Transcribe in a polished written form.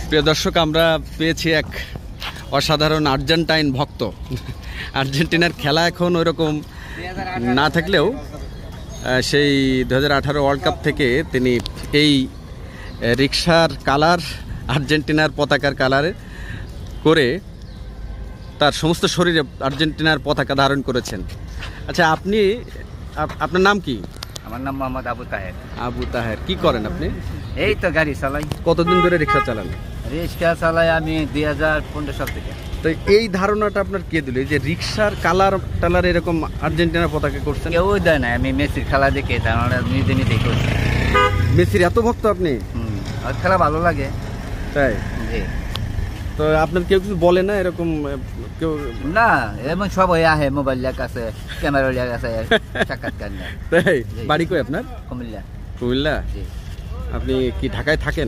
প্রিয় দর্শক, আমরা পেয়েছি এক অসাধারণ আর্জেন্টাইন ভক্ত। আর্জেন্টিনার খেলা এখন ওইরকম না থাকলেও সেই 2018 ওয়ার্ল্ড কাপ থেকে তিনি এই রিকশার কালার আর্জেন্টিনার পতাকার কালারে করে তার সমস্ত শরীরে আর্জেন্টিনার পতাকা ধারণ করেছেন। আচ্ছা, আপনার নাম কি? আমার নাম মোহাম্মদ আবু তাহের। আবু তাহের, কি করেন আপনি? এই তো গাড়ি চালাই। কতদিন ধরে রিকশা চালান? রিক্সা চালাই আমি 2015 সাল থেকে। তো এই ধারণাটা আপনার কে দিল যে রিকশার কালার টালার এরকম আর্জেন্টিনার পতাকা করছেন? কেউ দেয় না, আমি মেসির খেলা দেখে ধারণা নিজে নিজেই করছি। মেসির এত ভক্ত আপনি? আর খেলা ভালো লাগে তাই? জি। তো আপনার কেউ কিছু বলে না এরকম? কেউ না, এমন সবাই আহে, মোবাইল আছে, ক্যামেরা আছে, সাক্ষাৎকার নেয়। তাই? বাড়ি কই আপনার? কুমিল্লা। কুমিল্লা? জি। আপনি কি ঢাকায় থাকেন?